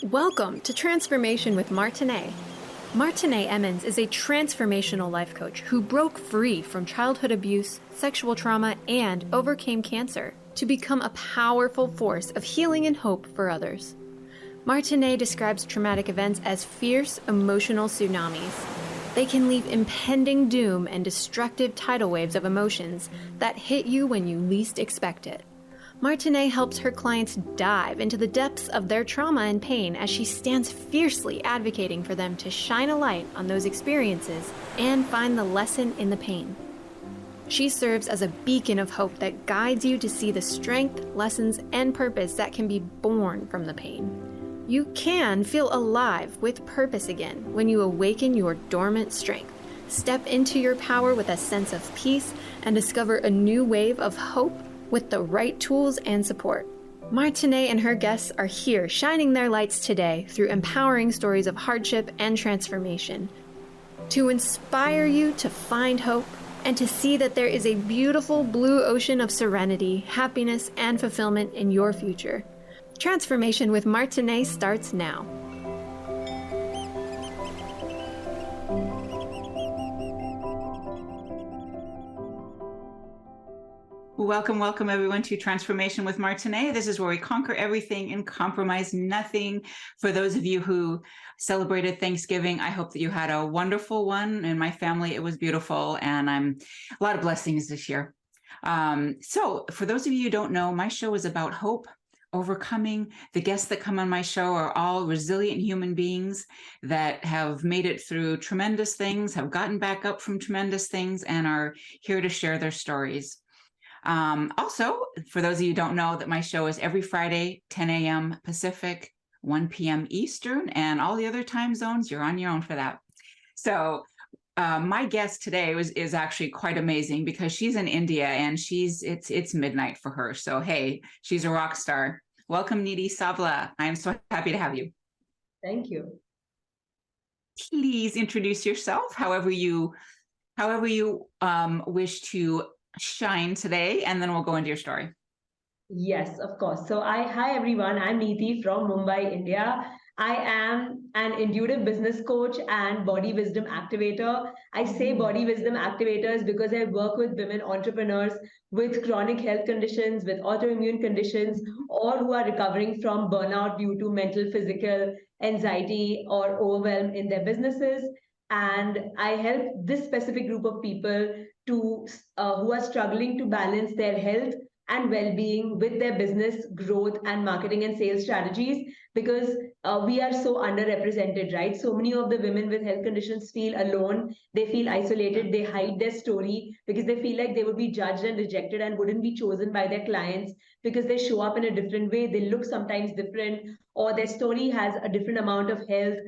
Welcome to Transformation with Martine. Martine Emmons is a transformational life coach who broke free from childhood abuse, sexual trauma, and overcame cancer to become a powerful force of healing and hope for others. Martine describes traumatic events as fierce emotional tsunamis. They can leave impending doom and destructive tidal waves of emotions that hit you when you least expect it. Martine helps her clients dive into the depths of their trauma and pain as she stands fiercely advocating for them to shine a light on those experiences and find the lesson in the pain. She serves as a beacon of hope that guides you to see the strength, lessons, and purpose that can be born from the pain. You can feel alive with purpose again when you awaken your dormant strength, step into your power with a sense of peace, and discover a new wave of hope with the right tools and support. Martine and her guests are here shining their lights today through empowering stories of hardship and transformation to inspire you to find hope and to see that there is a beautiful blue ocean of serenity, happiness, and fulfillment in your future. Transformation with Martine starts now. Welcome everyone to Transformation with Martine. This is where we conquer everything and compromise nothing. For those of you who celebrated Thanksgiving, I hope that you had a wonderful one. In my family, it was beautiful, and a lot of blessings this year. So for those of you who don't know, my show is about hope, overcoming. The guests that come on my show are all resilient human beings that have made it through tremendous things, have gotten back up from tremendous things, and are here to share their stories. Also, for those of you who don't know, that my show is every Friday, 10 a.m. Pacific, 1 p.m. Eastern, and all the other time zones, you're on your own for that. So my guest today is actually quite amazing because she's in India and it's midnight for her. So, hey, she's a rock star. Welcome, Neeti Savla. I'm so happy to have you. Thank you. Please introduce yourself however you wish to shine today, and then we'll go into your story. Yes, of course. So hi everyone, I'm Neeti from Mumbai, India. I am an intuitive business coach and body wisdom activator. I say body wisdom activators because I work with women entrepreneurs with chronic health conditions, with autoimmune conditions, or who are recovering from burnout due to mental, physical, anxiety, or overwhelm in their businesses. And I help this specific group of people who are struggling to balance their health and well-being with their business growth and marketing and sales strategies, because we are so underrepresented, right? So many of the women with health conditions feel alone. They feel isolated. They hide their story because they feel like they would be judged and rejected and wouldn't be chosen by their clients because they show up in a different way. They look sometimes different, or their story has a different amount of health,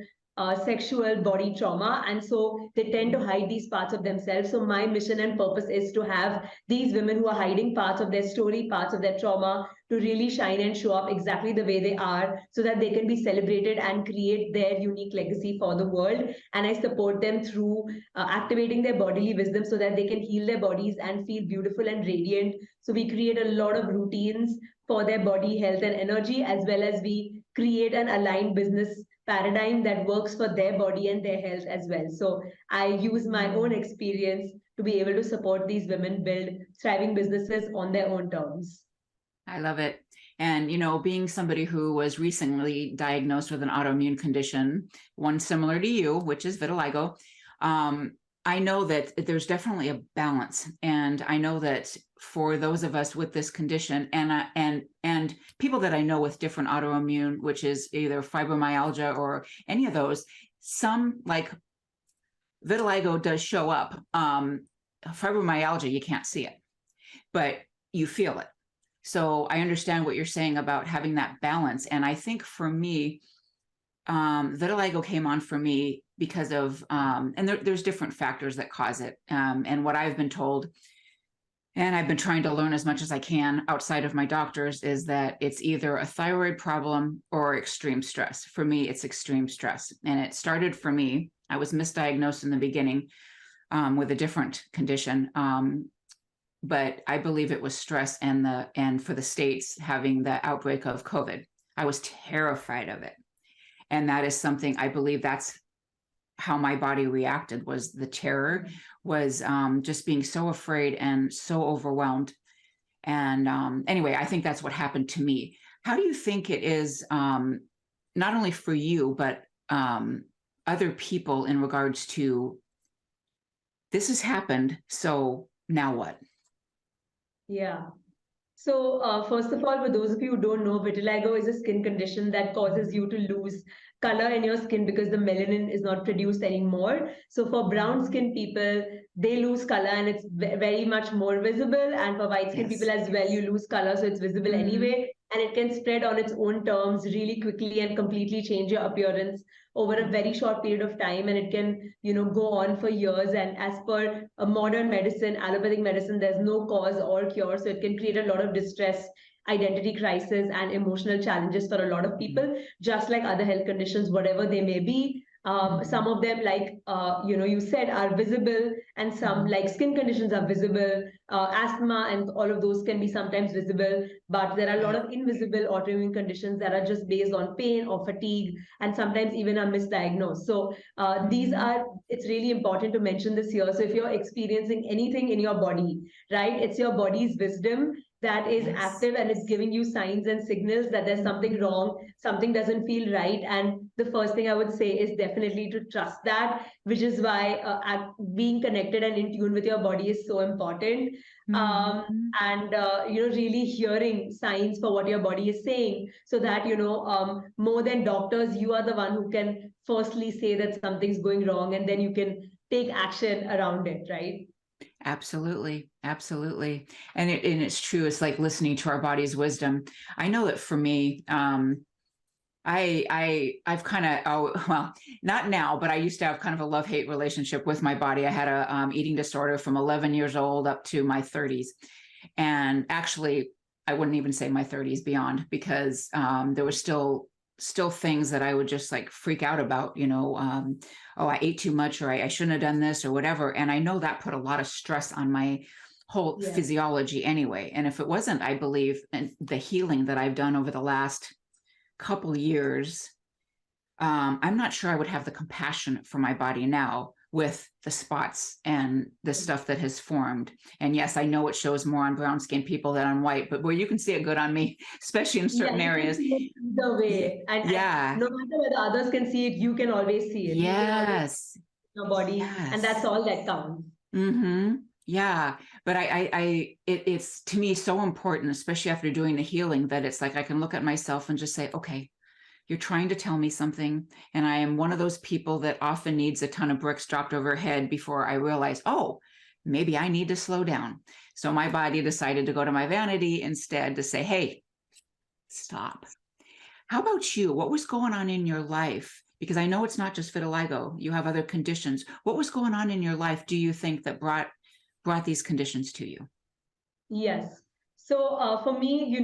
sexual body trauma, and so they tend to hide these parts of themselves. So my mission and purpose is to have these women who are hiding parts of their story, parts of their trauma, to really shine and show up exactly the way they are so that they can be celebrated and create their unique legacy for the world. And I support them through activating their bodily wisdom so that they can heal their bodies and feel beautiful and radiant. So we create a lot of routines for their body health and energy, as well as we create an aligned business paradigm that works for their body and their health as well. So I use my own experience to be able to support these women build thriving businesses on their own terms. I love it. And, being somebody who was recently diagnosed with an autoimmune condition, one similar to you, which is vitiligo, I know that there's definitely a balance. And I know that for those of us with this condition and people that I know with different autoimmune, which is either fibromyalgia or any of those, some like vitiligo does show up. Fibromyalgia, you can't see it, but you feel it. So I understand what you're saying about having that balance. And I think for me, vitiligo came on for me because of, and there's different factors that cause it. And what I've been told, and I've been trying to learn as much as I can outside of my doctors, is that it's either a thyroid problem or extreme stress. For me, it's extreme stress. And it started for me, I was misdiagnosed in the beginning with a different condition. But I believe it was stress and for the States having the outbreak of COVID. I was terrified of it. And that is something I believe that's how my body reacted, was the terror, was just being so afraid and so overwhelmed. And anyway, I think that's what happened to me. How do you think it is, not only for you, but other people in regards to this has happened, so now what? Yeah. So, first of all, for those of you who don't know, vitiligo is a skin condition that causes you to lose color in your skin because the melanin is not produced anymore. So, for brown skin people, they lose color and it's very much more visible. And for white skin people Yes. as well, you lose color, so it's visible Mhm. anyway. And it can spread on its own terms really quickly and completely change your appearance over a very short period of time. And it can, go on for years. And as per modern medicine, allopathic medicine, there's no cause or cure. So it can create a lot of distress, identity crisis, and emotional challenges for a lot of people, just like other health conditions, whatever they may be. Some of them, like you said, are visible, and some, like skin conditions, are visible. Asthma and all of those can be sometimes visible, but there are a lot of invisible autoimmune conditions that are just based on pain or fatigue, and sometimes even are misdiagnosed. So these are. It's really important to mention this here. So if you're experiencing anything in your body, right, it's your body's wisdom that is active, and it's giving you signs and signals that there's something wrong, something doesn't feel right. And the first thing I would say is definitely to trust that, which is why being connected and in tune with your body is so important. And really hearing signs for what your body is saying, so that more than doctors, you are the one who can firstly say that something's going wrong, and then you can take action around it, right? Absolutely. Absolutely. And it's true. It's like listening to our body's wisdom. I know that for me, I've kind of, well, not now, but I used to have kind of a love-hate relationship with my body. I had a eating disorder from 11 years old up to my 30s. And actually, I wouldn't even say my 30s, beyond, because there were still things that I would just like freak out about, oh, I ate too much, or I shouldn't have done this, or whatever. And I know that put a lot of stress on my whole physiology anyway. And if it wasn't, I believe, and the healing that I've done over the last couple years, I'm not sure I would have the compassion for my body now with the spots and the stuff that has formed. And yes, I know it shows more on brown skinned people than on white, but where you can see it good on me, especially in certain areas. Either way. And no matter whether others can see it, you can always see it. Yes. Your body. Yes. And that's all that counts. Mm-hmm. Yeah. But it's to me so important, especially after doing the healing, that it's like I can look at myself and just say, okay, you're trying to tell me something. And I am one of those people that often needs a ton of bricks dropped over her head before I realize, oh, maybe I need to slow down. So my body decided to go to my vanity instead, to say, hey, stop. How about you? What was going on in your life? Because I know it's not just vitiligo. You have other conditions. What was going on in your life, do you think, that brought these conditions to you? Yes. So for me,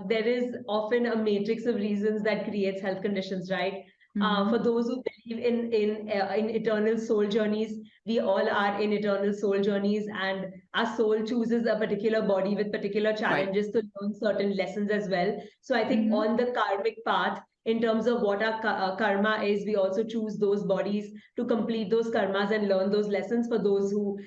there is often a matrix of reasons that creates health conditions, right? For those who believe in eternal soul journeys, we all are in eternal soul journeys, and our soul chooses a particular body with particular challenges to learn certain lessons as well. So I think on the karmic path, in terms of what our karma is, we also choose those bodies to complete those karmas and learn those lessons for those who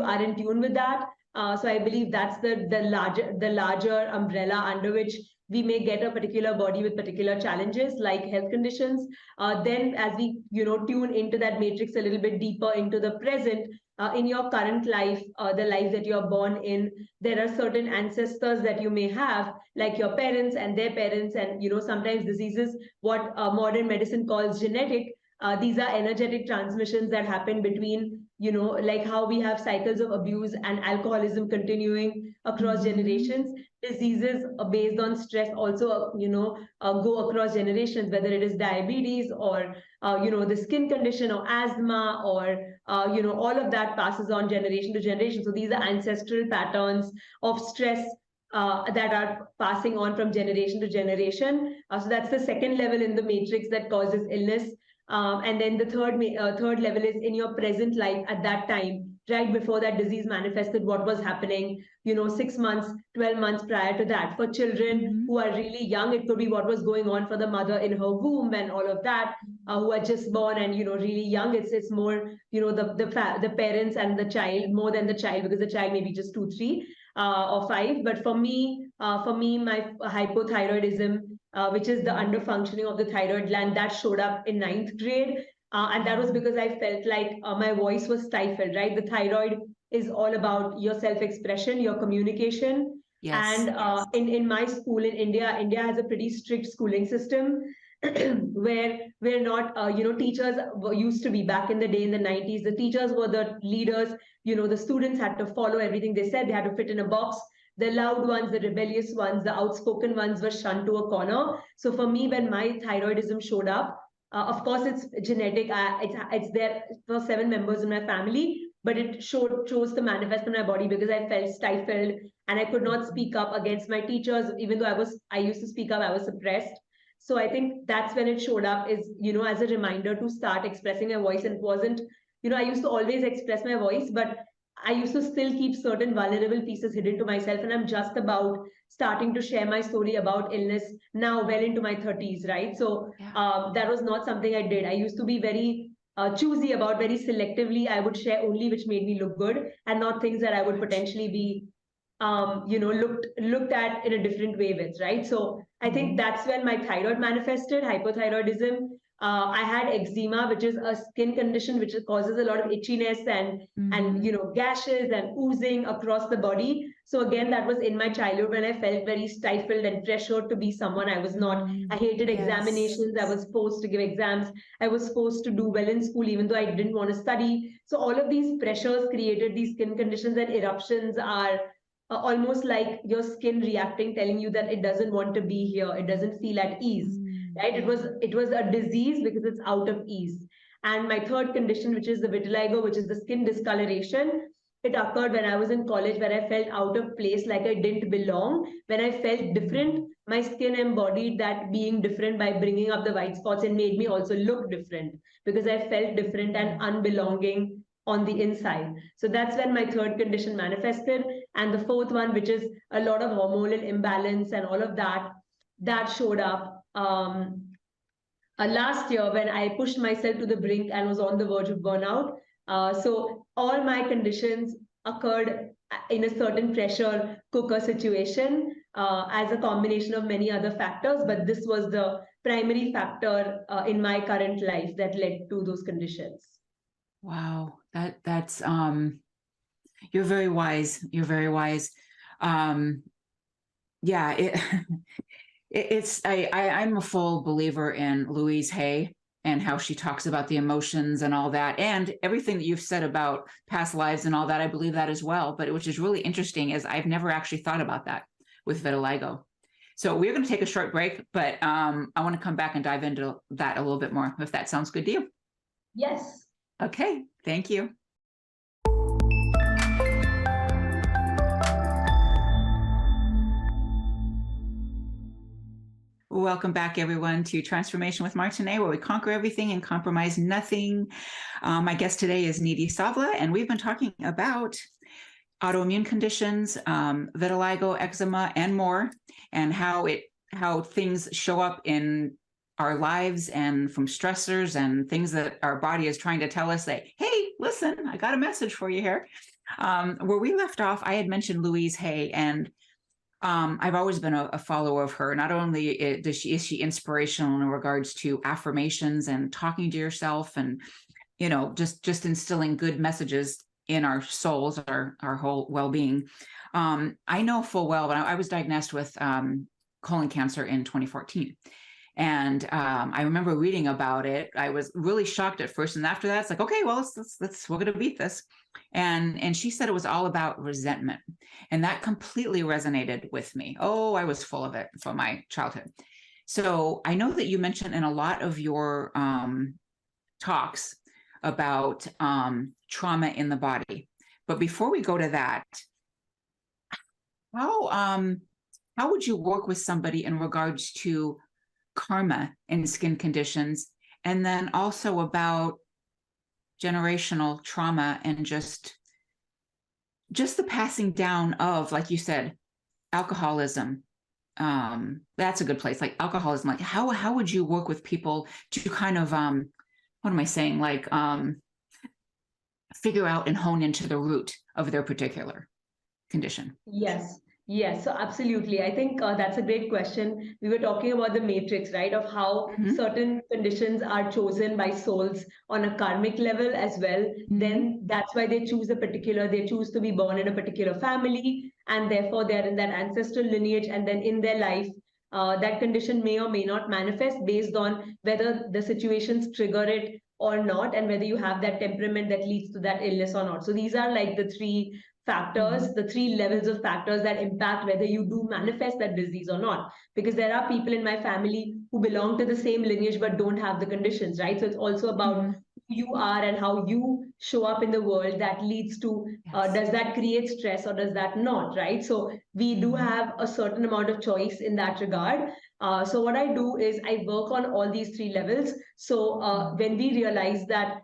are in tune with that. So I believe that's the larger umbrella under which we may get a particular body with particular challenges like health conditions. Then as we tune into that matrix a little bit deeper into the present, in your current life, the life that you're born in, there are certain ancestors that you may have, like your parents and their parents, and sometimes diseases, what modern medicine calls genetic. These are energetic transmissions that happen between, like how we have cycles of abuse and alcoholism continuing across generations. Diseases based on stress also, go across generations, whether it is diabetes or, the skin condition or asthma or, all of that passes on generation to generation. So these are ancestral patterns of stress that are passing on from generation to generation. So that's the second level in the matrix that causes illness. And then the third level is in your present life at that time, right before that disease manifested, what was happening, 6 months, 12 months prior to that. For children who are really young, it could be what was going on for the mother in her womb and all of that, who are just born and, really young. It's more, the parents and the child more than the child, because the child may be just 2, 3 or 5. But for me, my hypothyroidism, which is the underfunctioning of the thyroid gland, that showed up in ninth grade. And that was because I felt like my voice was stifled, right? The thyroid is all about your self-expression, your communication. Yes. And in my school in India has a pretty strict schooling system where we're not, teachers used to be back in the day in the 90s. The teachers were the leaders. The students had to follow everything they said. They had to fit in a box. The loud ones, the rebellious ones, the outspoken ones were shunned to a corner. So for me, when my thyroidism showed up, of course, it's genetic. It's there for 7 members in my family, but it chose to manifest in my body because I felt stifled and I could not speak up against my teachers. Even though I used to speak up, I was suppressed. So I think that's when it showed up, is, as a reminder to start expressing my voice. And it wasn't, I used to always express my voice, but I used to still keep certain vulnerable pieces hidden to myself. And I'm just about starting to share my story about illness now, well into my 30s, right? So that was not something I did. I used to be very choosy about, very selectively. I would share only which made me look good and not things that I would potentially be looked at in a different way with, right? So I think that's when my thyroid manifested, hypothyroidism. I had eczema, which is a skin condition which causes a lot of itchiness and gashes and oozing across the body. So again, that was in my childhood when I felt very stifled and pressured to be someone I was not. I hated examinations. I was forced to give exams. I was forced to do well in school, even though I didn't want to study. So all of these pressures created these skin conditions, and eruptions are almost like your skin reacting, telling you that it doesn't want to be here. It doesn't feel at ease, right? It was a disease because it's out of ease. And my third condition, which is the vitiligo, which is the skin discoloration, it occurred when I was in college, where I felt out of place, like I didn't belong. When I felt different, my skin embodied that being different by bringing up the white spots and made me also look different, because I felt different and unbelonging on the inside. So that's when my third condition manifested. And the fourth one, which is a lot of hormonal imbalance and all of that, that showed up last year when I pushed myself to the brink and was on the verge of burnout. So all my conditions occurred in a certain pressure cooker situation, as a combination of many other factors, but this was the primary factor in my current life that led to those conditions. Wow, that's you're very wise. You're very wise. Yeah, I'm a full believer in Louise Hay and how she talks about the emotions and all that, and everything that you've said about past lives and all that. I believe that as well. But which is really interesting is I've never actually thought about that with vitiligo. So we're going to take a short break, but I want to come back and dive into that a little bit more, if that sounds good to you. Yes. Okay, thank you. Welcome back, everyone, to Transformation with Martine, where we conquer everything and compromise nothing. My guest today is Neeti Savla, and we've been talking about autoimmune conditions, vitiligo, eczema, and more, and how things show up in our lives and from stressors and things that our body is trying to tell us that, hey, listen, I got a message for you here. Where we left off, I had mentioned Louise Hay, and I've always been a follower of her. Not only is she inspirational in regards to affirmations and talking to yourself and, just instilling good messages in our souls, our whole well-being. I know full well, but I was diagnosed with colon cancer in 2014. And I remember reading about it. I was really shocked at first. And after that, it's like, okay, well, we're going to beat this. And she said it was all about resentment. And that completely resonated with me. Oh, I was full of it from my childhood. So I know that you mentioned in a lot of your talks about trauma in the body. But before we go to that, how would you work with somebody in regards to karma and skin conditions and then also about generational trauma and just the passing down of, like you said, alcoholism. That's a good place. Like alcoholism, like how would you work with people to kind of what am I saying? Like figure out and hone into the root of their particular condition. Yes, yes, so absolutely. I think that's a great question. We were talking about the matrix, right, of how Mm-hmm. certain conditions are chosen by souls on a karmic level as well. Mm-hmm. Then that's why they choose to be born in a particular family, and therefore they're in that ancestral lineage, and then in their life, that condition may or may not manifest based on whether the situations trigger it or not, and whether you have that temperament that leads to that illness or not. So these are like the three Mm-hmm. factors, the three levels of factors that impact whether you do manifest that disease or not. Because there are people in my family who belong to the same lineage but don't have the conditions, right? So it's also about Mm-hmm. who you are and how you show up in the world that leads to Yes. does that create stress or does that not, right? So we do Mm-hmm. have a certain amount of choice in that regard. So what I do is I work on all these three levels. So when we realize that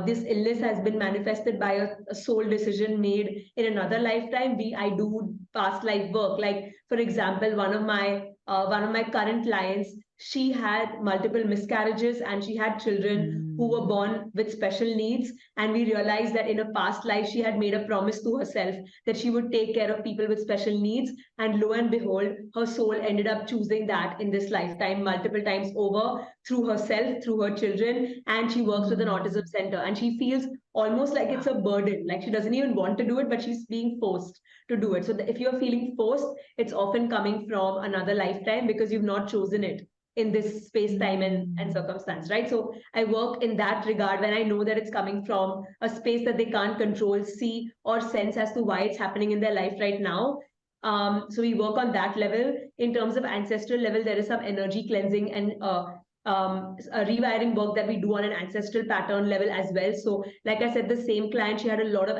this illness has been manifested by a soul decision made in another lifetime, I do past life work. Like for example, one of my current clients, she had multiple miscarriages and she had children who were Mm-hmm. born with special needs, and we realized that in a past life she had made a promise to herself that she would take care of people with special needs, and lo and behold, her soul ended up choosing that in this lifetime multiple times over, through herself, through her children, and she works with an Mm-hmm. autism center, and she feels almost like it's Wow. a burden, like she doesn't even want to do it, but she's being forced to do it. So if you're feeling forced, it's often coming from another lifetime because you've not chosen it in this space time and Mm-hmm. circumstance, right? So I work in that regard when I know that it's coming from a space that they can't control, see, or sense as to why it's happening in their life right now. So we work on that level. In terms of ancestral level, there is some energy cleansing and a rewiring work that we do on an ancestral pattern level as well. So, like I said, the same client, she had a lot of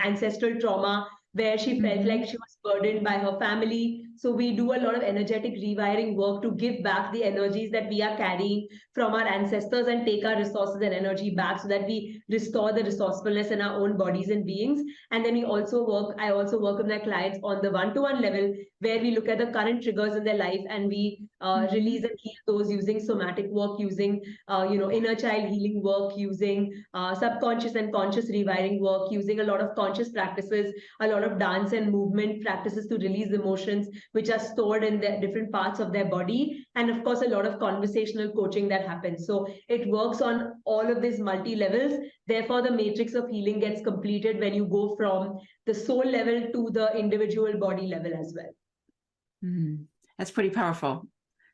ancestral trauma where she felt Mm-hmm. like she was burdened by her family. So we do a lot of energetic rewiring work to give back the energies that we are carrying from our ancestors and take our resources and energy back so that we restore the resourcefulness in our own bodies and beings. And then I also work with my clients on the one-to-one level where we look at the current triggers in their life and we Mm-hmm. release and heal those using somatic work, using inner child healing work, using subconscious and conscious rewiring work, using a lot of conscious practices, a lot of dance and movement practices to release emotions which are stored in the different parts of their body, and of course a lot of conversational coaching that happens. So it works on all of these multi levels. Therefore the matrix of healing gets completed when you go from the soul level to the individual body level as well. Mm-hmm. That's pretty powerful.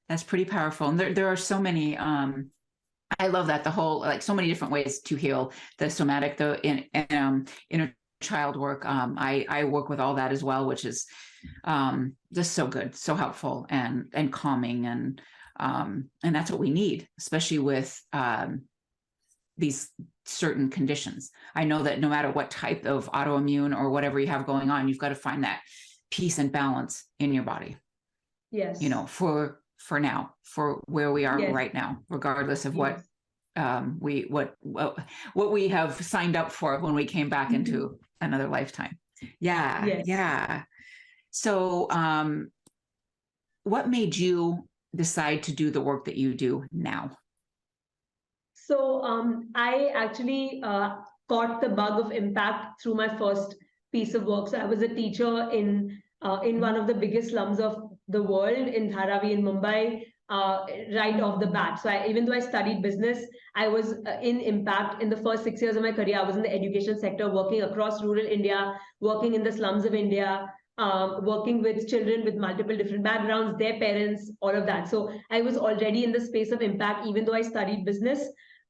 That's pretty powerful. And there are so many, I love that, the whole, like so many different ways to heal the somatic, the inner child work. I work with all that as well, which is just so good, so helpful and calming. And that's what we need, especially with these certain conditions. I know that no matter what type of autoimmune or whatever you have going on, you've got to find that peace and balance in your body, you Yes. know, for now, for where we are Yes. right now, regardless of what Yes. what we have signed up for when we came back into another lifetime. Yeah, Yes. yeah. So what made you decide to do the work that you do now? So I actually caught the bug of impact through my first piece of work. So I was a teacher in one of the biggest slums of the world in Dharavi in Mumbai. Right off the bat. So even though I studied business, I was in impact in the first 6 years of my career. I was in the education sector, working across rural India, working in the slums of India, working with children with multiple different backgrounds, their parents, all of that. So I was already in the space of impact, even though I studied business.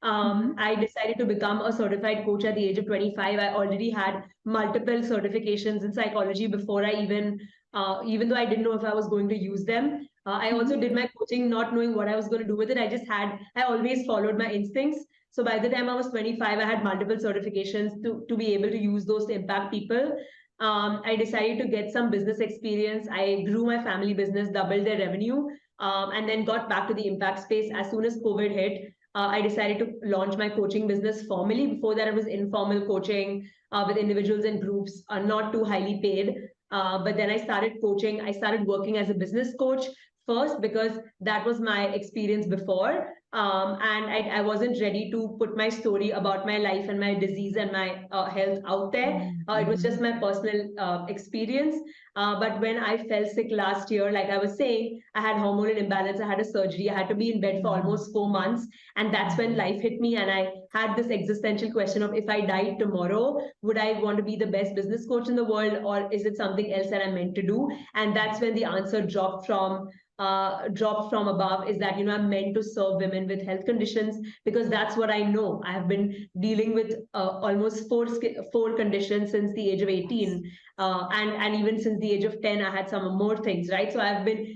Mm-hmm. I decided to become a certified coach at the age of 25. I already had multiple certifications in psychology before I even though I didn't know if I was going to use them. I also Mm-hmm. did my coaching not knowing what I was going to do with it. I always followed my instincts. So by the time I was 25, I had multiple certifications to be able to use those to impact people. I decided to get some business experience. I grew my family business, doubled their revenue, and then got back to the impact space as soon as COVID hit. I decided to launch my coaching business formally. Before that, it was informal coaching with individuals and groups, not too highly paid. But then I started coaching. I started working as a business coach first because that was my experience before. And I wasn't ready to put my story about my life and my disease and my health out there. It was just my personal experience. But when I fell sick last year, like I was saying, I had hormonal imbalance, I had a surgery, I had to be in bed for almost 4 months. And that's when life hit me. And I had this existential question of, if I died tomorrow, would I want to be the best business coach in the world, or is it something else that I'm meant to do? And that's when the answer dropped from above, is that, I'm meant to serve women with health conditions, because that's what I know. I have been dealing with almost four conditions since the age of 18. And even since the age of 10, I had some more things, right? So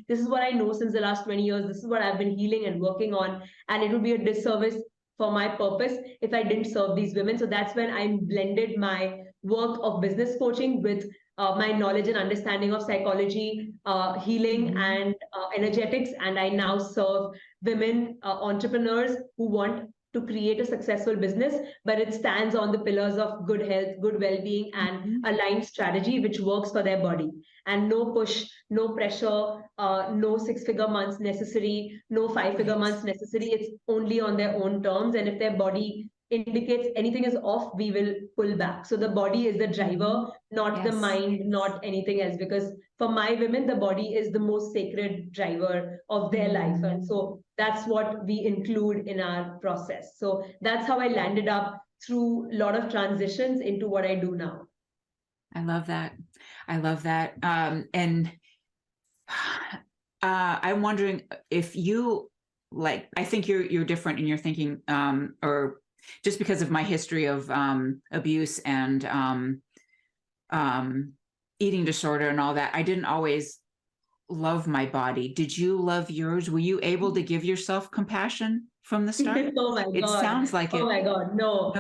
this is what I know since the last 20 years. This is what I've been healing and working on. And it would be a disservice for my purpose if I didn't serve these women. So that's when I blended my work of business coaching with my knowledge and understanding of psychology, healing, and energetics. And I now serve women entrepreneurs who want to create a successful business, but it stands on the pillars of good health, good well-being, and aligned strategy, which works for their body. And no push, no pressure, no six-figure months necessary, no five-figure months necessary. It's only on their own terms. And if their body indicates anything is off, we will pull back. So the body is the driver, not the mind, not anything else. Because for my women, the body is the most sacred driver of their life. And so that's what we include in our process. So that's how I landed up through a lot of transitions into what I do now. I love that. I love that. And I'm wondering if you, like, I think you're different in your thinking, or just because of my history of abuse and eating disorder and all that, I didn't always love my body. Did you love yours? Were you able to give yourself compassion from the start? Oh my God. It sounds like it. Oh my God. No.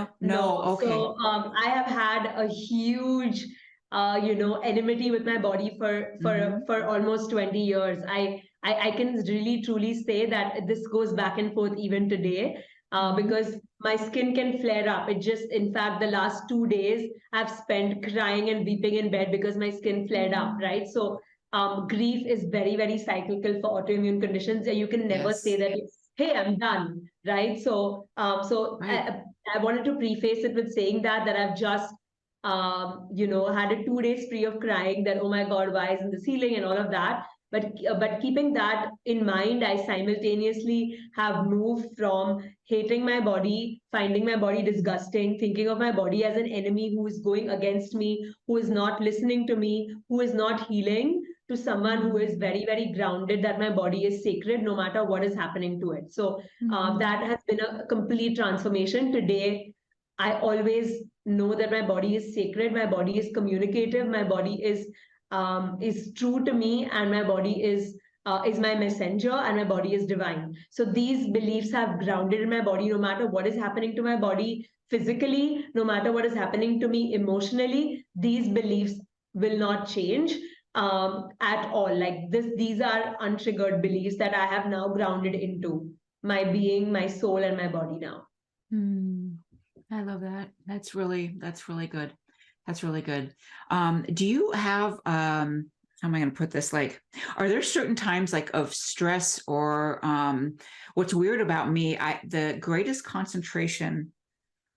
Okay. So I have had a huge, enmity with my body for almost 20 years. I can really truly say that this goes back and forth even today. Because my skin can flare up. In fact, the last 2 days I've spent crying and weeping in bed because my skin flared up, right? So grief is very, very cyclical for autoimmune conditions. You can never say that, hey, I'm done, right? So I wanted to preface it with saying that I've just, had a 2 day spree of crying that, oh my God, why isn't this healing and all of that. But keeping that in mind, I simultaneously have moved from hating my body, finding my body disgusting, thinking of my body as an enemy who is going against me, who is not listening to me, who is not healing, to someone who is very, very grounded, that my body is sacred no matter what is happening to it. So that has been a complete transformation. Today, I always know that my body is sacred, my body is communicative, my body is true to me, and my body is my messenger, and my body is divine. So these beliefs have grounded in my body no matter what is happening to my body physically, no matter what is happening to me emotionally. These beliefs will not change at all. Like these are untriggered beliefs that I have now grounded into my being, my soul, and my body now. I love that. That's really good. That's really good. Do you have, how am I going to put this? Like, are there certain times like of stress or what's weird about me, the greatest concentration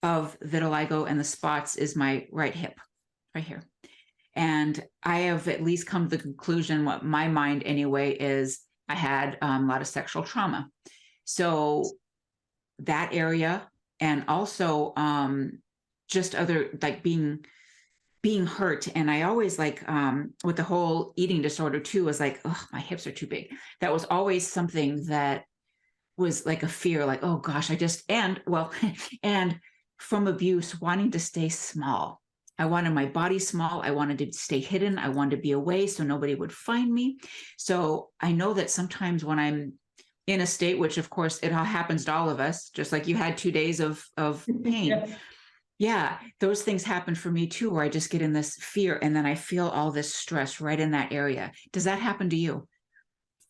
of vitiligo and the spots is my right hip, right here. And I have at least come to the conclusion, what my mind anyway is, I had a lot of sexual trauma. So that area, and also just other, like being hurt. And I always like, with the whole eating disorder too, was like, oh, my hips are too big. That was always something that was like a fear, like, oh gosh, and from abuse, wanting to stay small. I wanted my body small. I wanted to stay hidden. I wanted to be away so nobody would find me. So I know that sometimes when I'm in a state, which of course it all happens to all of us, just like you had 2 days of pain. Yeah, those things happen for me too, where I just get in this fear and then I feel all this stress right in that area. Does that happen to you?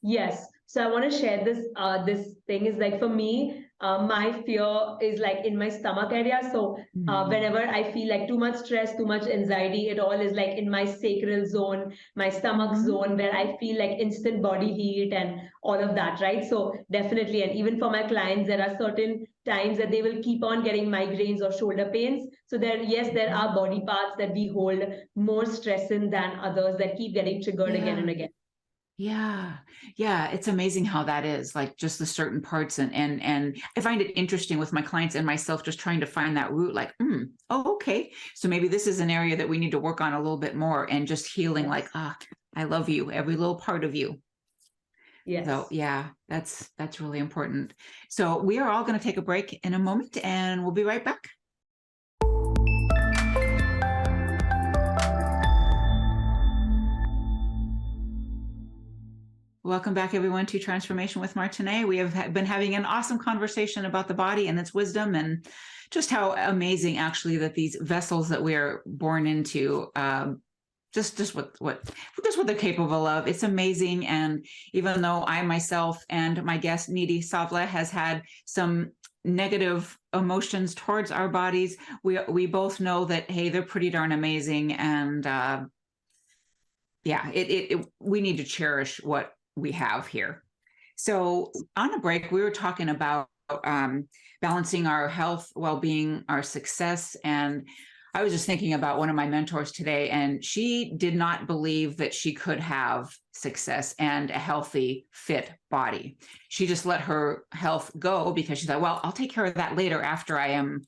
Yes. So I want to share this. This thing is like, for me, my fear is like in my stomach area. So whenever I feel like too much stress, too much anxiety, it all is like in my sacral zone, my stomach zone, where I feel like instant body heat and all of that, right? So definitely, and even for my clients, there are certain times that they will keep on getting migraines or shoulder pains. So there, yes, there are body parts that we hold more stress in than others that keep getting triggered again and again. Yeah. Yeah. It's amazing how that is, like just the certain parts. And I find it interesting with my clients and myself, just trying to find that root, like, oh, okay. So maybe this is an area that we need to work on a little bit more, and just healing, like, I love you, every little part of you. Yes. So yeah, that's really important. So we are all going to take a break in a moment, and we'll be right back. Welcome back, everyone, to Transformation with Martine. We have been having an awesome conversation about the body and its wisdom, and just how amazing, actually, that these vessels that we are born into, just what they're capable of. It's amazing. And even though I myself and my guest Neeti Savla has had some negative emotions towards our bodies, we both know that, hey, they're pretty darn amazing. And we need to cherish what we have here. So on a break, we were talking about balancing our health, well-being, our success. And I was just thinking about one of my mentors today, and she did not believe that she could have success and a healthy, fit body. She just let her health go because she thought, well, I'll take care of that later after I am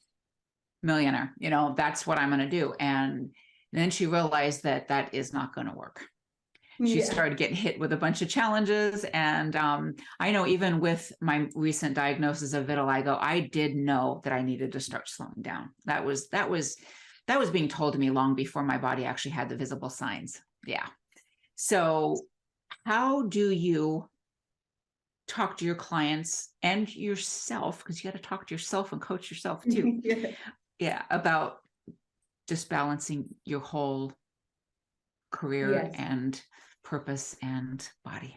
millionaire. That's what I'm going to do. And then she realized that that is not going to work. She started getting hit with a bunch of challenges. And I know even with my recent diagnosis of vitiligo, I did know that I needed to start slowing down. That was being told to me long before my body actually had the visible signs. Yeah. So how do you talk to your clients and yourself, because you got to talk to yourself and coach yourself too, about just balancing your whole career and purpose and body?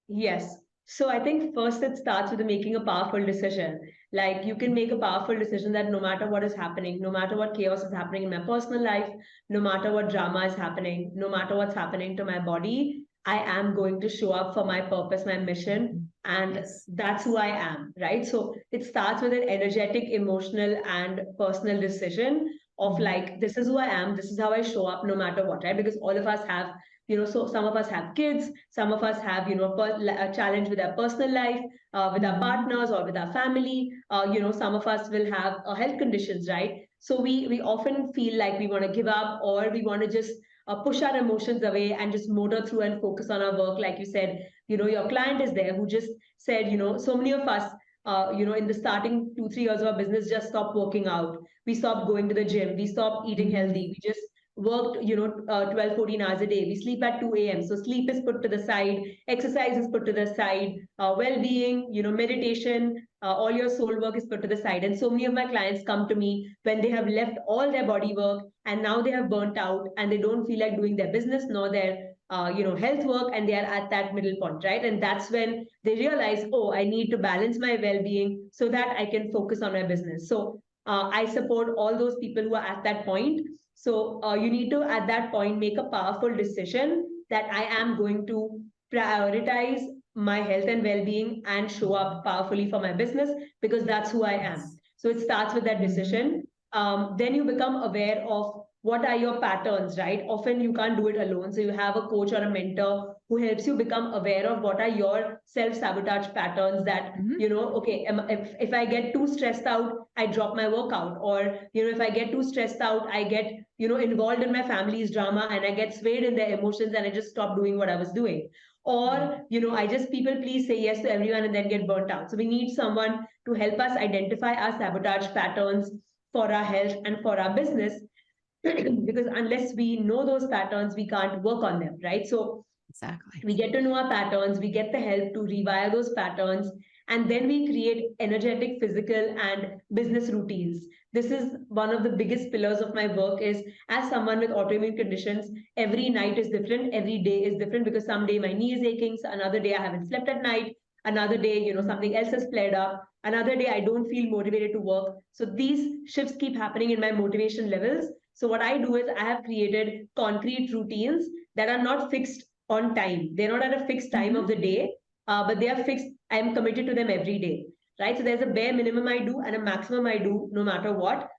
Yes. So I think first it starts with making a powerful decision. Like you can make a powerful decision that no matter what is happening, no matter what chaos is happening in my personal life, no matter what drama is happening, no matter what's happening to my body, I am going to show up for my purpose, my mission, and that's who I am, right? So it starts with an energetic, emotional, and personal decision of like, this is who I am, this is how I show up no matter what, right? Because all of us have, so some of us have kids, some of us have, a challenge with our personal life, with our partners or with our family. Some of us will have health conditions, right? So we often feel like we want to give up, or we want to just push our emotions away and just motor through and focus on our work. Like you said, your client is there who just said, so many of us, in the starting 2-3 years of our business, just stopped working out. We stopped going to the gym. We stopped eating healthy. We just worked 12-14 hours a day. We sleep at 2 a.m. So sleep is put to the side, exercise is put to the side, well-being, meditation, all your soul work is put to the side. And so many of my clients come to me when they have left all their body work and now they have burnt out and they don't feel like doing their business nor their health work, and they are at that middle point, right? And that's when they realize, oh, I need to balance my well-being so that I can focus on my business. So I support all those people who are at that point. So you need to, at that point, make a powerful decision that I am going to prioritize my health and well-being and show up powerfully for my business, because that's who I am. So it starts with that decision. Then you become aware of what are your patterns, right? Often you can't do it alone. So you have a coach or a mentor who helps you become aware of what are your self-sabotage patterns that, okay, if I get too stressed out, I drop my workout. Or, if I get too stressed out, I get, involved in my family's drama and I get swayed in their emotions and I just stop doing what I was doing. Or, I just people please say yes to everyone and then get burnt out. So we need someone to help us identify our sabotage patterns for our health and for our business. Because unless we know those patterns, we can't work on them, right? So we get to know our patterns, we get the help to rewire those patterns, and then we create energetic, physical, and business routines. This is one of the biggest pillars of my work. Is as someone with autoimmune conditions, every night is different, every day is different, because some day my knee is aching, so another day I haven't slept at night, Another day, something else has flared up. Another day, I don't feel motivated to work. So these shifts keep happening in my motivation levels. So what I do is I have created concrete routines that are not fixed on time. They're not at a fixed time of the day, but they are fixed. I'm committed to them every day, right? So there's a bare minimum I do and a maximum I do no matter what.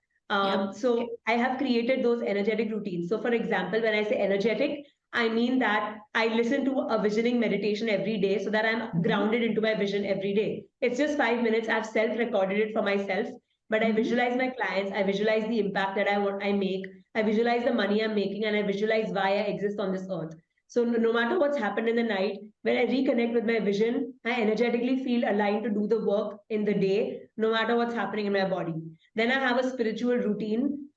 So I have created those energetic routines. So for example, when I say energetic, I mean that I listen to a visioning meditation every day so that I'm grounded into my vision every day. It's just 5 minutes. I've self-recorded it for myself, but I visualize my clients. I visualize the impact that I make. I visualize the money I'm making, and I visualize why I exist on this earth. So no matter what's happened in the night, when I reconnect with my vision, I energetically feel aligned to do the work in the day, no matter what's happening in my body. Then I have a spiritual routine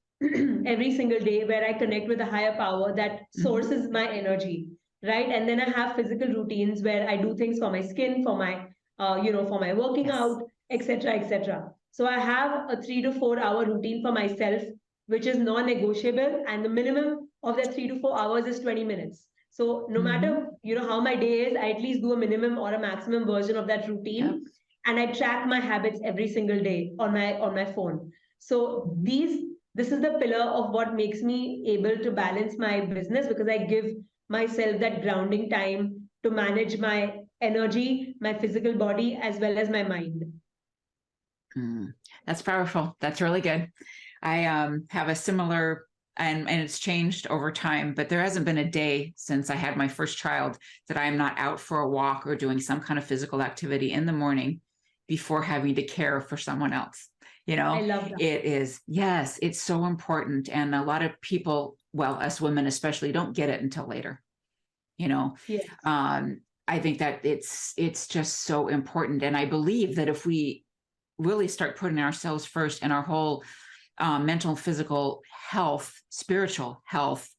every single day where I connect with a higher power that sources my energy, right? And then I have physical routines where I do things for my skin, for my, for my working out, etc., etc. So I have a 3 to 4 hour routine for myself, which is non-negotiable, and the minimum of that 3 to 4 hours is 20 minutes. So no matter how my day is, I at least do a minimum or a maximum version of that routine, and I track my habits every single day on my phone. So this is the pillar of what makes me able to balance my business, because I give myself that grounding time to manage my energy, my physical body, as well as my mind. That's powerful. That's really good. I have a similar, and it's changed over time, but there hasn't been a day since I had my first child that I am not out for a walk or doing some kind of physical activity in the morning before having to care for someone else. I love that. It is, yes, it's so important. And a lot of people, well, us women especially, don't get it until later. I think that it's just so important. And I believe that if we really start putting ourselves first in our whole mental, physical health, spiritual health,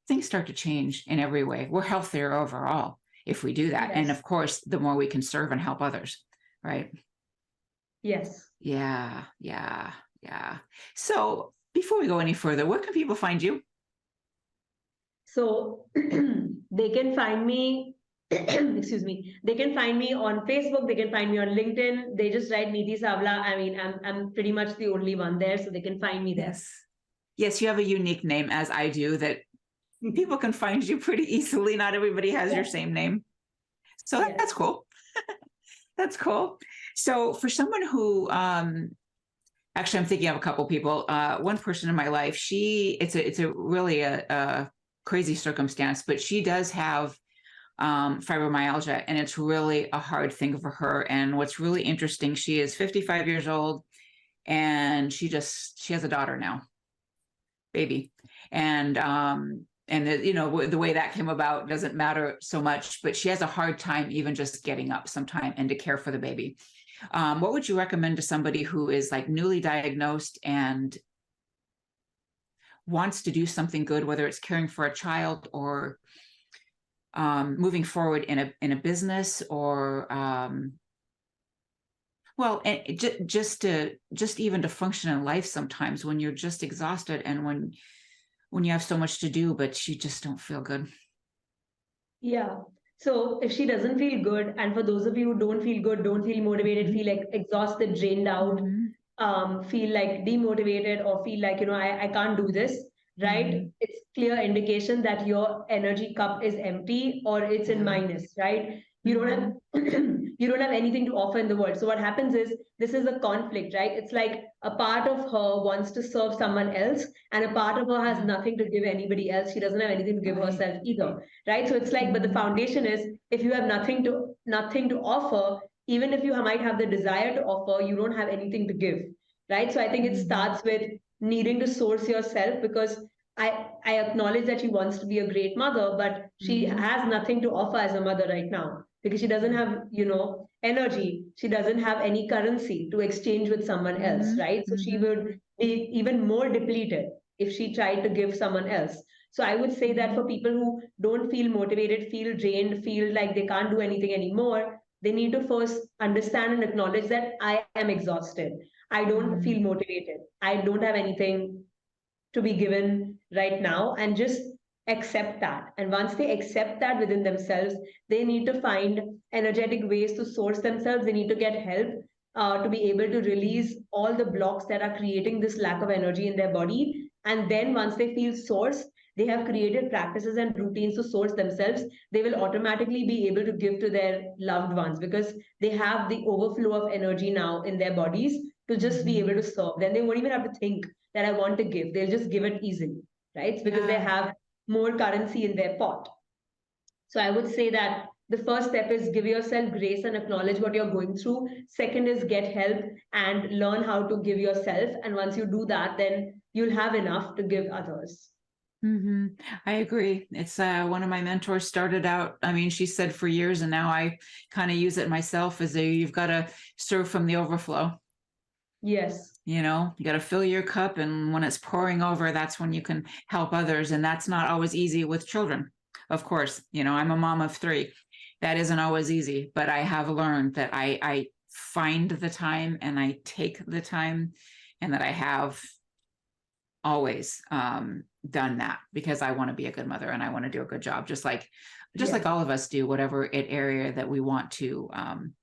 things start to change in every way. We're healthier overall if we do that. Yes. And of course, the more we can serve and help others, right? Yes. Yeah. So before we go any further, where can people find you? So they can find me, excuse me, they can find me on Facebook, they can find me on LinkedIn. They just write Neeti Savla. I mean, I'm pretty much the only one there, so they can find me there. Yes, you have a unique name, as I do, that people can find you pretty easily. Not everybody has your same name. So that's cool. That's cool. So for someone who, actually, I'm thinking of a couple people. One person in my life, it's a really a crazy circumstance, but she does have fibromyalgia, and it's really a hard thing for her. And what's really interesting, she is 55 years old, and she has a daughter now, baby. And the way that came about doesn't matter so much, but she has a hard time even just getting up sometime and to care for the baby. What would you recommend to somebody who is like newly diagnosed and wants to do something good, whether it's caring for a child or moving forward in a business, or just even to function in life sometimes when you're just exhausted and when you have so much to do, but you just don't feel good? Yeah. So if she doesn't feel good, and for those of you who don't feel good, don't feel motivated, feel like exhausted, drained out, feel like demotivated, or feel like, I can't do this, right? It's clear indication that your energy cup is empty or it's in minus, right? You don't have you don't have anything to offer in the world. So what happens is, this is a conflict, right? It's like a part of her wants to serve someone else, and a part of her has nothing to give anybody else. She doesn't have anything to give herself either, right? So it's like, but the foundation is, if you have nothing to offer, even if you might have the desire to offer, you don't have anything to give, right? So I think it starts with needing to source yourself, because I acknowledge that she wants to be a great mother, but she has nothing to offer as a mother right now, because she doesn't have, energy. She doesn't have any currency to exchange with someone else, right? So she would be even more depleted if she tried to give someone else. So I would say that for people who don't feel motivated, feel drained, feel like they can't do anything anymore, they need to first understand and acknowledge that I am exhausted. I don't feel motivated. I don't have anything to be given right now, and just accept that. And once they accept that within themselves, they need to find energetic ways to source themselves. They need to get help to be able to release all the blocks that are creating this lack of energy in their body. And then once they feel sourced, they have created practices and routines to source themselves. They will automatically be able to give to their loved ones because they have the overflow of energy now in their bodies to just be able to serve. Then they won't even have to think that I want to give. They'll just give it easily, right? It's because they have more currency in their pot. So I would say that the first step is give yourself grace and acknowledge what you're going through. Second is get help and learn how to give yourself. And once you do that, then you'll have enough to give others. Mm-hmm. I agree. It's one of my mentors started out, I mean, she said for years, and now I kind of use it myself as you've got to serve from the overflow. Yes. You know, you got to fill your cup, and when it's pouring over, that's when you can help others. And that's not always easy with children. Of course, you know, I'm a mom of 3. That isn't always easy, but I have learned that I find the time and I take the time, and that I have always done that because I want to be a good mother and I want to do a good job, just like all of us do, whatever area that we want to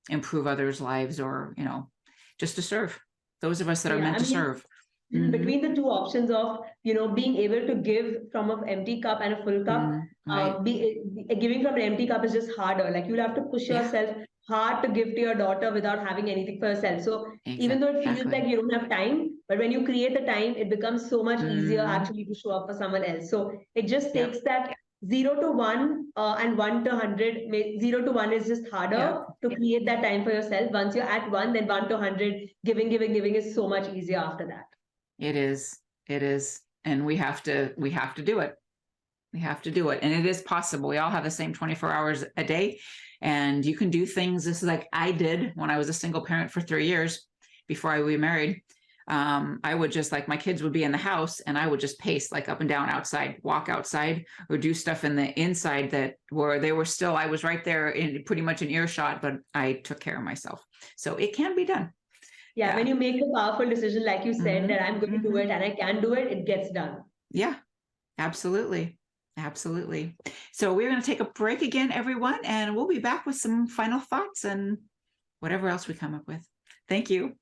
improve others' lives, or, you know, just to serve those of us that are meant to serve. Between the two options of, you know, being able to give from an empty cup and a full cup, giving from an empty cup is just harder. Like you'll have to push yourself hard to give to your daughter without having anything for yourself. So even though it feels like you don't have time, but when you create the time, it becomes so much easier actually to show up for someone else. So it just takes that 0 to 1 and 1 to 100. 0 to 1 is just harder to create that time for yourself. Once you're at 1, then 1 to 100, giving is so much easier after that. It is. And we have to do it. We have to do it. And it is possible. We all have the same 24 hours a day, and you can do things. This is like I did when I was a single parent for 3 years before I remarried. I would just, like, my kids would be in the house and I would just pace like up and down outside, walk outside, or do stuff in the inside that where they were still, I was right there in pretty much an earshot, but I took care of myself. So it can be done. Yeah, when you make a powerful decision, like you said, that I'm going to do it and I can do it, it gets done. Yeah, absolutely. Absolutely. So we're going to take a break again, everyone, and we'll be back with some final thoughts and whatever else we come up with. Thank you.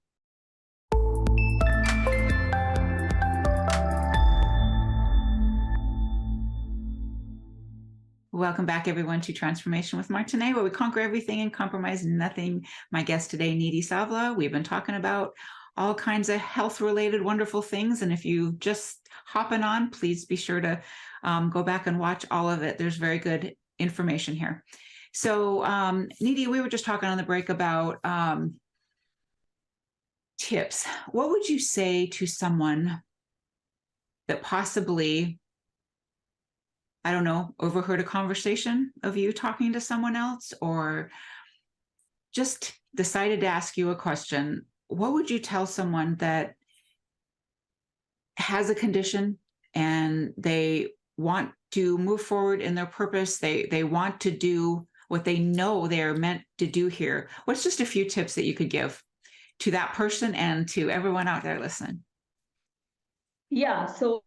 Welcome back, everyone, to Transformation with Martine, where we conquer everything and compromise nothing. My guest today, Neeti Savla. We've been talking about all kinds of health-related wonderful things. And if you just hopping on, please be sure to go back and watch all of it. There's very good information here. So Neeti, we were just talking on the break about tips. What would you say to someone that possibly, I don't know, overheard a conversation of you talking to someone else, or just decided to ask you a question? What would you tell someone that has a condition and they want to move forward in their purpose? They want to do what they know they are meant to do here. What's just a few tips that you could give to that person and to everyone out there listening? Yeah, so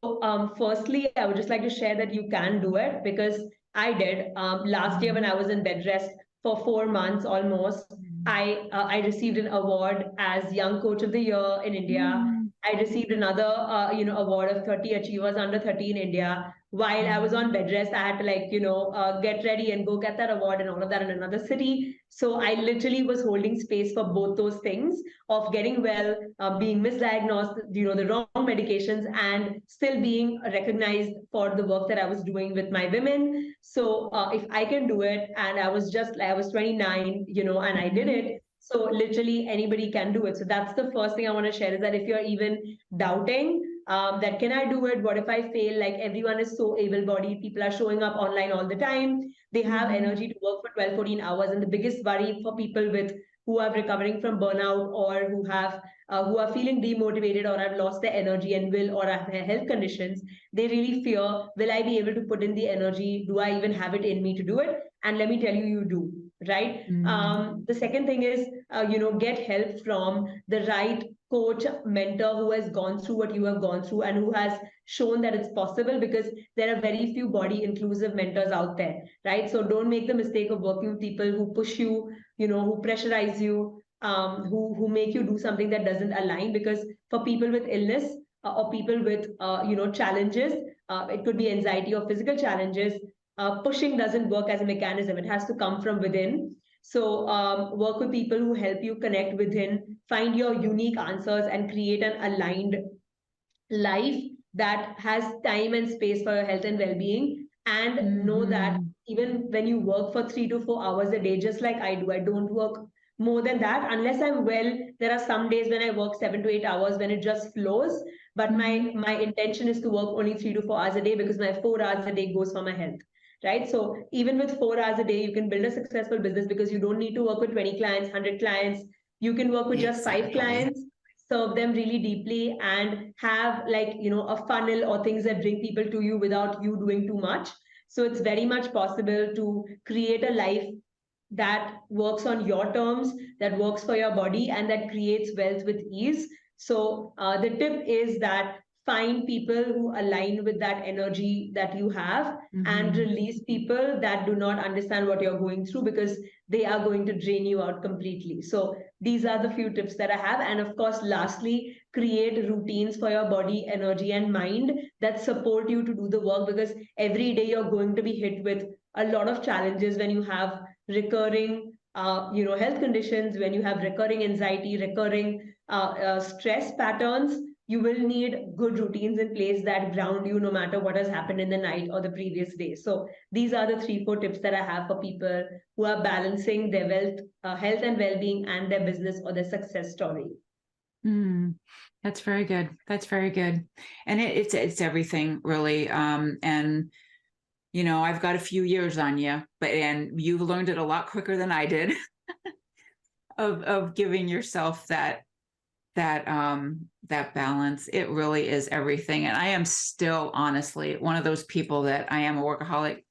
firstly, I would just like to share that you can do it, because I did. Last year when I was in bed rest for 4 months almost, I received an award as Young Coach of the Year in India. I received another award of 30 Achievers Under 30 in India. While I was on bed rest, I had to get ready and go get that award and all of that in another city. So I literally was holding space for both those things of getting well, being misdiagnosed, the wrong medications, and still being recognized for the work that I was doing with my women. So if I can do it, and I was 29, and I did it. So literally anybody can do it. So that's the first thing I want to share, is that if you're even doubting that can I do it? What if I fail? Like, everyone is so able-bodied. People are showing up online all the time. They have energy to work for 12, 14 hours. And the biggest worry for people who are recovering from burnout, or who are feeling demotivated, or have lost their energy and will, or have health conditions, they really fear, will I be able to put in the energy? Do I even have it in me to do it? And let me tell you, you do. Right. The second thing is, get help from the right coach, mentor who has gone through what you have gone through and who has shown that it's possible, because there are very few body inclusive mentors out there, right? So don't make the mistake of working with people who push you, who pressurize you, who make you do something that doesn't align. Because for people with illness, or people with challenges, it could be anxiety or physical challenges, pushing doesn't work as a mechanism. It has to come from within. So work with people who help you connect within, find your unique answers, and create an aligned life that has time and space for your health and well-being. And know that even when you work for 3 to 4 hours a day, just like I do, I don't work more than that unless I'm well. There are some days when I work 7 to 8 hours when it just flows. But my intention is to work only 3 to 4 hours a day, because my 4 hours a day goes for my health. Right. So even with 4 hours a day, you can build a successful business, because you don't need to work with 20 clients, 100 clients. You can work with just 5 clients, serve them really deeply, and have a funnel or things that bring people to you without you doing too much. So it's very much possible to create a life that works on your terms, that works for your body, and that creates wealth with ease. So the tip is that find people who align with that energy that you have, and release people that do not understand what you're going through, because they are going to drain you out completely. So these are the few tips that I have. And of course, lastly, create routines for your body, energy, and mind that support you to do the work, because every day you're going to be hit with a lot of challenges when you have recurring health conditions, when you have recurring anxiety, recurring stress patterns. You will need good routines in place that ground you no matter what has happened in the night or the previous day. So these are the 3-4 tips that I have for people who are balancing their health and well-being, and their business or their success story. That's very good. That's very good. And it's everything really. And I've got a few years on you, and you've learned it a lot quicker than I did of giving yourself that balance. It really is everything. And I am still honestly one of those people that I am a workaholic.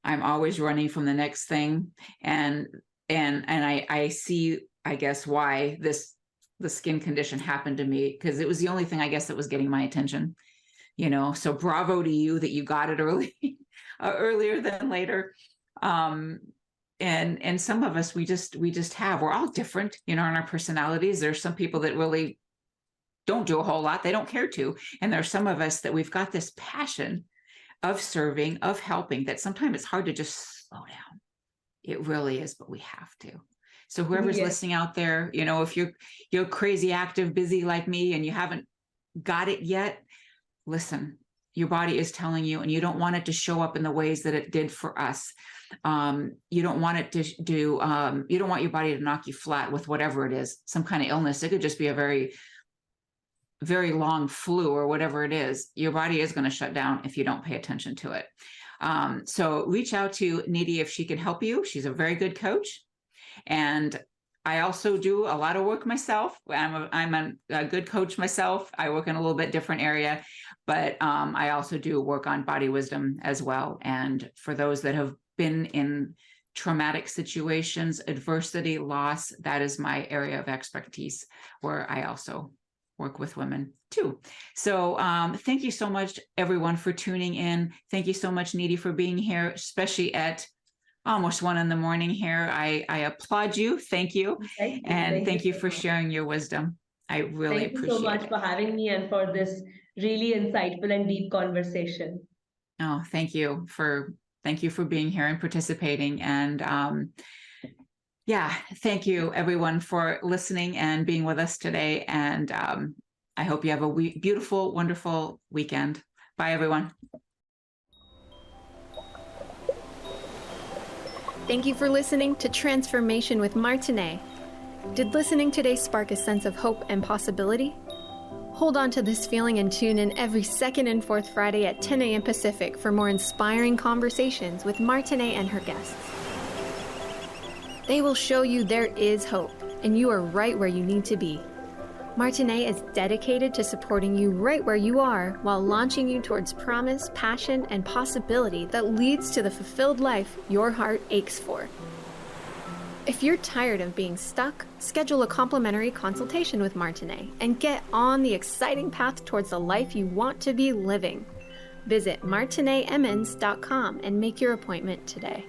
I'm always running from the next thing. And I see, I guess, why the skin condition happened to me, because it was the only thing, I guess, that was getting my attention, so bravo to you that you got it early, earlier than later. And some of us, we're all different, in our personalities. There's some people that really don't do a whole lot. They don't care to. And there's some of us that we've got this passion of serving, of helping, that sometimes it's hard to just slow down. It really is, but we have to. So whoever's listening out there, if you're crazy, active, busy like me, and you haven't got it yet, listen, your body is telling you, and you don't want it to show up in the ways that it did for us. You don't want it to do, you don't want your body to knock you flat with whatever it is, some kind of illness. It could just be a very, very long flu or whatever it is. Your body is going to shut down if you don't pay attention to it. So reach out to Neeti if she can help you. She's a very good coach. And I also do a lot of work myself. I'm a good coach myself. I work in a little bit different area, but I also do work on body wisdom as well. And for those that have been in traumatic situations, adversity, loss, that is my area of expertise, where I also work with women too. So thank you so much, everyone, for tuning in. Thank you so much, Neeti, for being here, especially at almost 1 a.m. here. I applaud you. Thank you. Thank you for sharing your wisdom. I really appreciate it. Thank you so much for having me, and for this really insightful and deep conversation. Oh, thank you for being here and participating. And thank you, everyone, for listening and being with us today. And I hope you have a beautiful, wonderful weekend. Bye, everyone. Thank you for listening to Transformation with Martine. Did listening today spark a sense of hope and possibility? Hold on to this feeling and tune in every second and fourth Friday at 10 a.m. Pacific for more inspiring conversations with Martine and her guests. They will show you there is hope, and you are right where you need to be. Martine is dedicated to supporting you right where you are, while launching you towards promise, passion, and possibility that leads to the fulfilled life your heart aches for. If you're tired of being stuck, schedule a complimentary consultation with Martine and get on the exciting path towards the life you want to be living. Visit martineemmons.com and make your appointment today.